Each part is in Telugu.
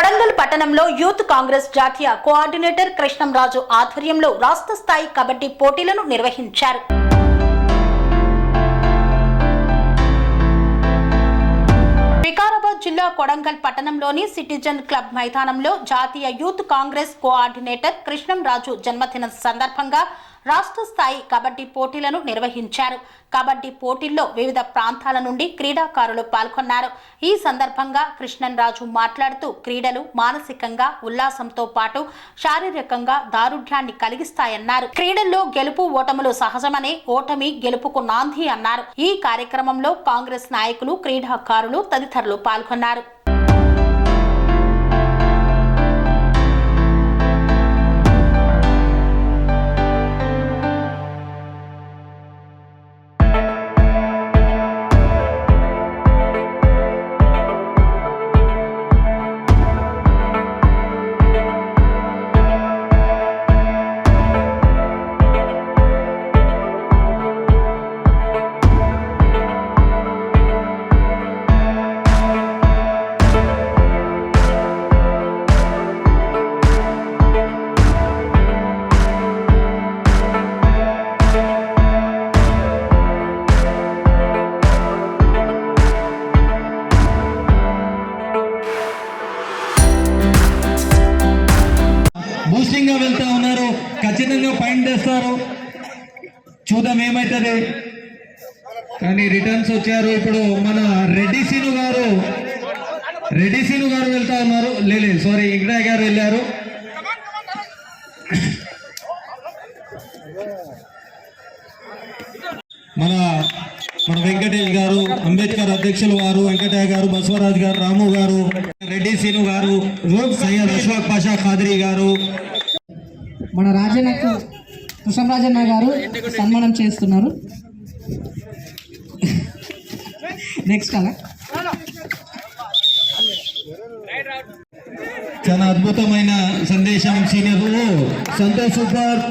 కొడంగల్ పట్టణంలో యూత్ కాంగ్రెస్ జాతీయ కోఆర్డినేటర్ కృష్ణంరాజు ఆధ్వర్యంలో రాష్ట్ర స్థాయి కబడ్డీ పోటీలను నిర్వహించారు. వికారాబాద్ జిల్లా కొడంగల్ పట్టణంలోని సిటిజన్ క్లబ్ మైదానంలో జాతీయ యూత్ కాంగ్రెస్ కోఆర్డినేటర్ కృష్ణంరాజు జన్మదిన సందర్భంగా రాష్ట్ర స్థాయి కబడ్డీ పోటీలను నిర్వహించారు. కబడ్డీ పోటీల్లో వివిధ ప్రాంతాల నుండి క్రీడాకారులు పాల్గొన్నారు. ఈ సందర్భంగా కృష్ణంరాజు మాట్లాడుతూ క్రీడలు మానసికంగా ఉల్లాసంతో పాటు శారీరకంగా దారుఢ్యాన్ని కలిగిస్తాయన్నారు. క్రీడల్లో గెలుపు ఓటములు సహజమనే, ఓటమి గెలుపుకు నాంది అన్నారు. ఈ కార్యక్రమంలో కాంగ్రెస్ నాయకులు, క్రీడాకారులు తదితరులు పాల్గొన్నారు. బూస్టింగ్ గా వెళ్తా ఉన్నారు. ఖచ్చితంగా పాయింట్ చేస్తారు. చూద్దాం ఏమైతుంది. కానీ రిటర్న్స్ వచ్చారు. ఇప్పుడు మన రెడ్డి సీను గారు వెళ్తా ఉన్నారు. సారీ, ఇంకటయ్య గారు వెళ్ళారు. మన వెంకటేష్ గారు, అంబేద్కర్ అధ్యక్షులు వారు, వెంకటయ్య గారు, బసవరాజ్ గారు, రాము గారు, రెడ్డి సీను గారు, సయ్యద్ అష్ఫాక్ పాషా ఖాద్రీ గారు, మన రాజన్నకు కృష్ణరాజన్న గారు సన్మానం చేస్తున్నారు. నెక్స్ట్ అలా చాలా అద్భుతమైన సందేశం senior Santosh super.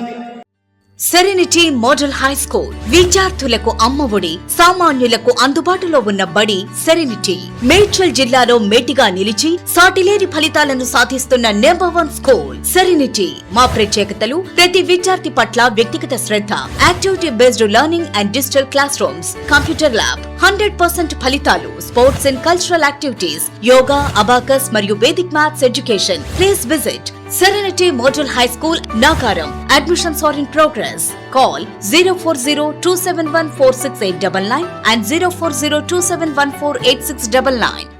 Serenity model high school విద్యార్థులకు అమ్మఒడి, సామాన్యులకు అందుబాటులో ఉన్న బడి సెరెనిటీ. మేడ్చల్ జిల్లాలో మేటిగా నిలిచి సాటిలేని ఫలితాలను సాధిస్తున్న నంబర్ 1 స్కూల్ సెరెనిటీ. మా ప్రత్యేకతలు ప్రతి విద్యార్థి పట్ల వ్యక్తిగత శ్రద్ధ, activity based learning and digital class rooms, computer lab, 100% ఫలితాలు, sports and cultural activities, yoga, abacus మరియు Vedic maths education. Please visit Serenity Model High School, Nagaram. Admissions are in progress. Call 040-271-46899 and 040-271-48699.